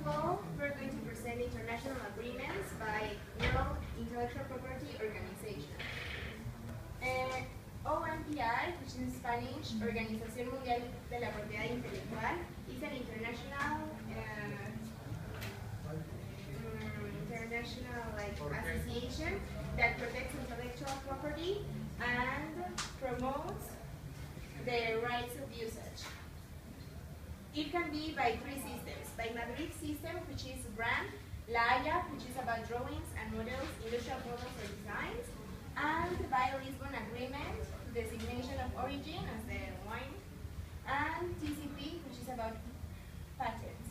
of all, we're going to present international agreements by World Intellectual Property Organization. OMPI, which in Spanish, Organización Mundial de la Propiedad Intelectual, is an international association that protects intellectual property and promotes the rights of usage. It can be by three systems: by Madrid system, which is brand; Haya, which is about drawings and models, industrial models or designs; and by Lisbon agreement, designation of origin as the wine; and TCP, which is about patents.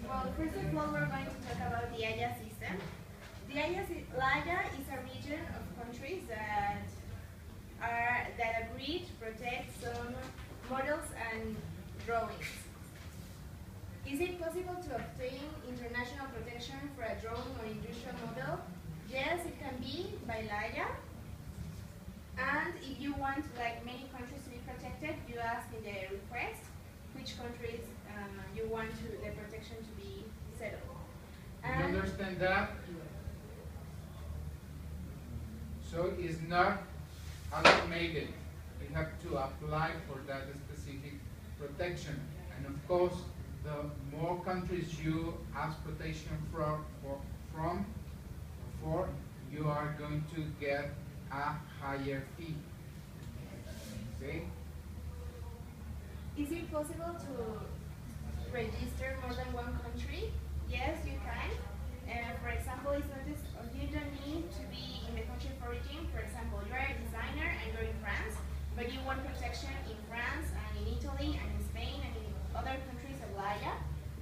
Well, first of all, we're going to talk about the Haya system. The Haya is a region of countries that agree to protect some models and drawings. Is it possible to obtain international protection for a drawing or industrial model? Yes, it can be by Haya. And if you want, like many countries, to be protected, you ask in the request which countries you want the protection to be settled. You understand that? So it's not automated. You have to apply for that specific protection. And of course, the more countries you ask protection for, you are going to get a higher fee. Okay? Is it possible to register more than one country? Yes, you can. For example, it's not just, you don't need to be in the country of origin. For example, you are a designer and you're in France, but you want protection in France and in Italy and in Spain and in other countries of Haya.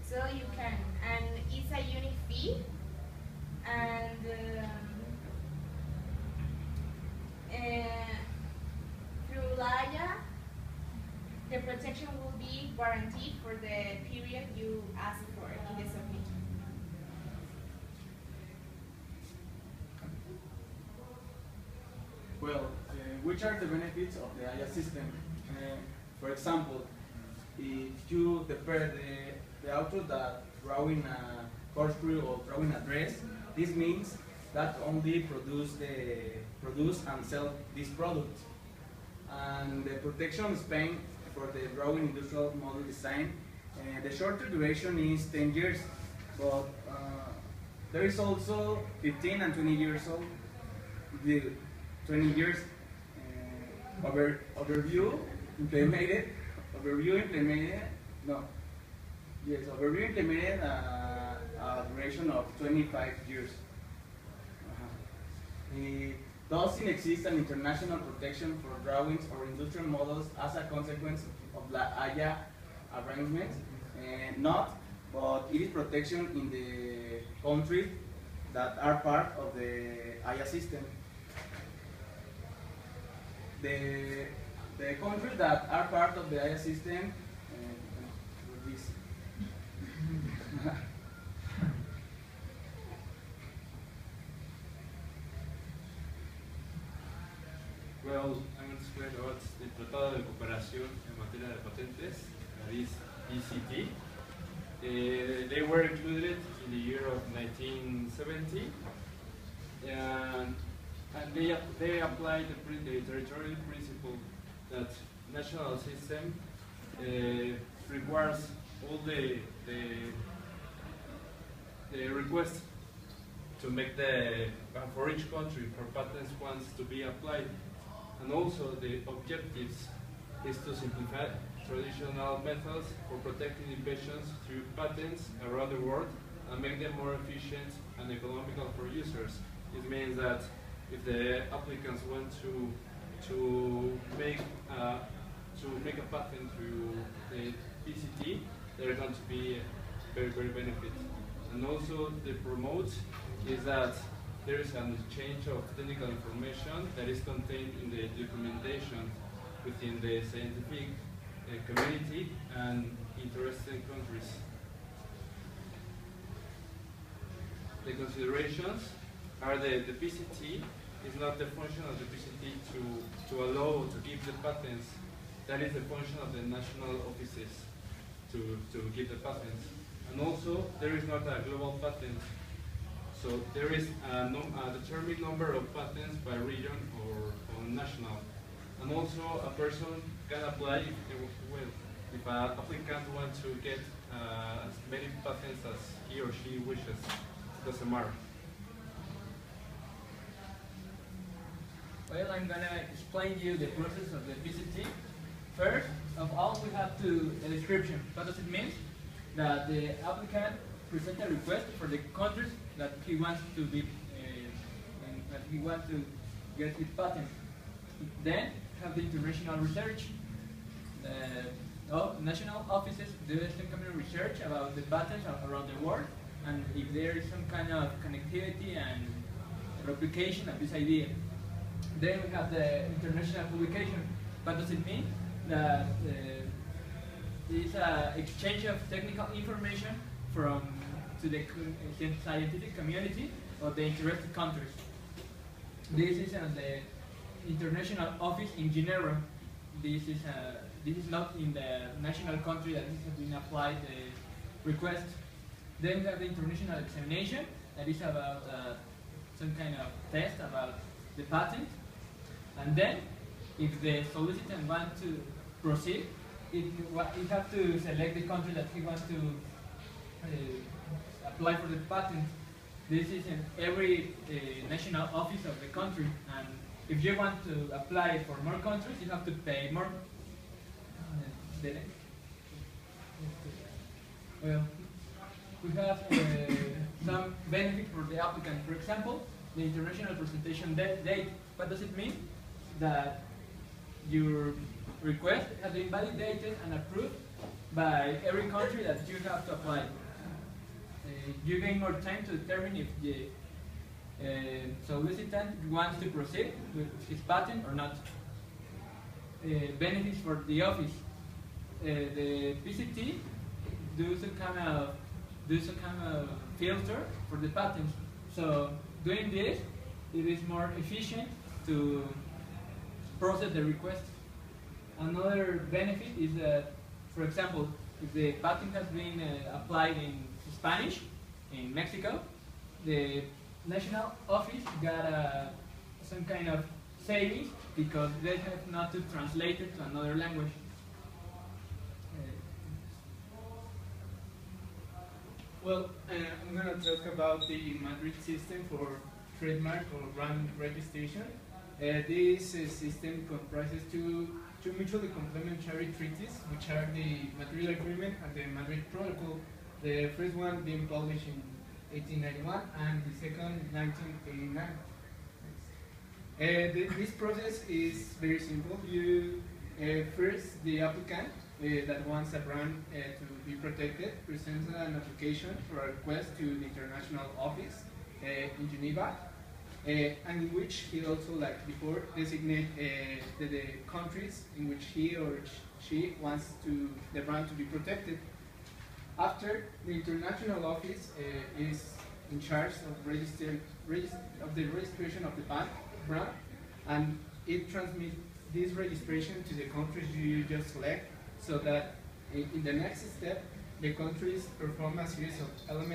So you can, and it's a unique fee. And through Haya, the protection will be guaranteed for the period you ask for in the submission. Well, which are the benefits of the Haya system? For example, if you prepare the author that drawing a corkscrew or drawing a dress, this means that only produce and sell this product. And the protection in Spain for the drawing industrial model design, the shorter duration is 10 years, but there is also 15 and 20 years old. The 20 years overview implemented a duration of 25 years. It doesn't exist an international protection for drawings or industrial models as a consequence of the Haya arrangement. Not, but it is protection in the countries that are part of the Haya system. The countries that are part of the Haya system, Well, I'm going to explain about the Tratado de Cooperación en Materia de Patentes, that is ECT. They were included in the year of 1970, and they applied the territorial principle that national system requires all the requests to make for each country for patents wants to be applied, and also the objectives is to simplify traditional methods for protecting inventions through patents around the world and make them more efficient and economical for users. It means that if the applicants want to make a patent through the PCT, they're going to be very, very benefit. And also the promote is that there is an exchange of technical information that is contained in the documentation within the scientific community and interested countries. The considerations are the PCT is not the function of the PCT to allow to give the patents That is the function of the national offices to give the patents. And also, there is not a global patent. So there is a determined number of patents by region or national. And also, a person can apply if an applicant wants to get as many patents as he or she wishes. Doesn't matter. Well, I'm gonna explain you the process of the VCT. First of all, we have a description. What does it mean? That the applicant presents a request for the countries that he wants to be, that he wants to get his patent. Then have the international research. National offices do some kind of research about the patents around the world, and if there is some kind of connectivity and replication of this idea. Then we have the international publication. What does it mean? That it's an exchange of technical information to the scientific community of the interested countries. This is the international office in Geneva. This is not in the national country that this has been applied the request. Then we have the international examination, that is about some kind of test about the patent. And then, if the solicitant wants to proceed, it has to select the country that he wants to apply for the patent. This is in every national office of the country, and if you want to apply for more countries, you have to pay more. Well, we have some benefit for the applicant. For example, the international presentation date. What does it mean? That your request has been validated and approved by every country that you have to apply. You gain more time to determine if the solicitant wants to proceed with his patent or not. Benefits for the office. The PCT do some kind of filter for the patents. So doing this, it is more efficient to process the request. Another benefit is that, for example, if the patent has been applied in Spanish in Mexico, the national office got some kind of savings because they have not to translate it to another language. Well, I'm going to talk about the Madrid system for trademark or brand registration. This system comprises two mutually complementary treaties, which are the Madrid Agreement and the Madrid Protocol. The first one being published in 1891 and the second in 1989. This process is very simple. First, the applicant that wants a brand to be protected presents an application for a request to the international office in Geneva, and in which he also, like before, designate the countries in which he or she wants the brand to be protected. After, the international office is in charge of the registration of the brand, and it transmits this registration to the countries you just select, so that in the next step, the countries perform a series of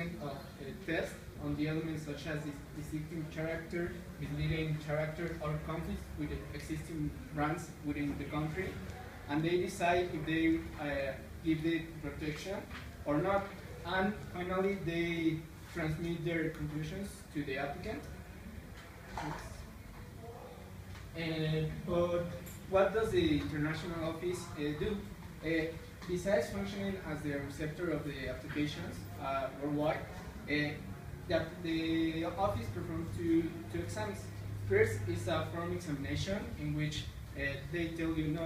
tests on the elements such as distinctive character, misleading character, or conflict with the existing brands within the country, and they decide if they give the protection or not. And finally, they transmit their conclusions to the applicant. But what does the international office do? Besides functioning as the receptor of the applications worldwide, the office performs two exams. First is a form examination in which they tell you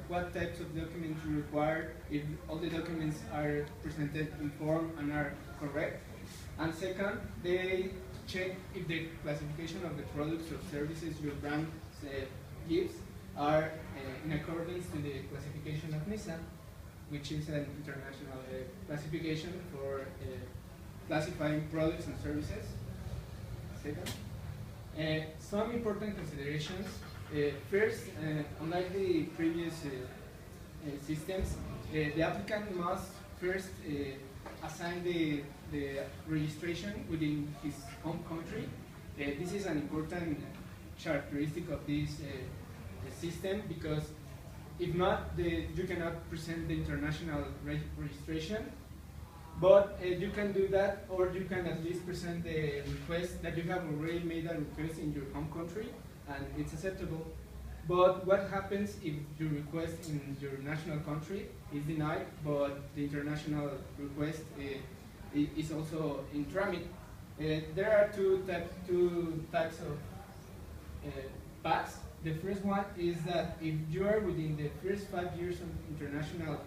what types of documents you require, if all the documents are presented in form and are correct. And second, they check if the classification of the products or services your brand gives are in accordance to the classification of NISA, which is an international classification for classifying products and services. Second, some important considerations. First, unlike the previous systems, the applicant must first assign the registration within his home country. This is an important characteristic of this system, because if not, you cannot present the international registration. But you can do that, or you can at least present the request that you have already made a request in your home country, and it's acceptable. But what happens if your request in your national country is denied, but the international request is also in tramit? There are two types of paths. The first one is that if you are within the first 5 years of international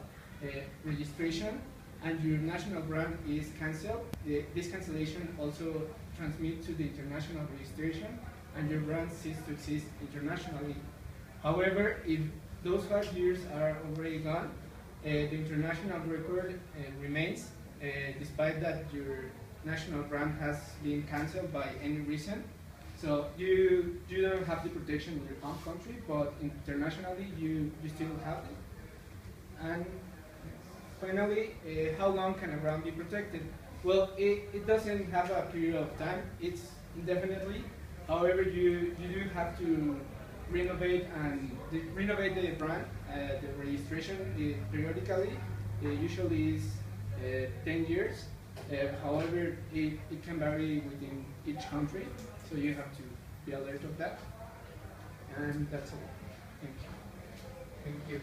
registration and your national brand is cancelled, this cancellation also transmits to the international registration and your brand ceases to exist internationally. However, if those 5 years are already gone, the international record remains, despite that your national brand has been cancelled by any reason. So you don't have the protection in your home country, but internationally you still have it. And finally, how long can a brand be protected? Well, it doesn't have a period of time. It's indefinitely. However, you do have to renovate the brand, the registration periodically. Usually is 10 years. However, it can vary within each country, so you have to be alert of that. And that's all. Thank you. Thank you.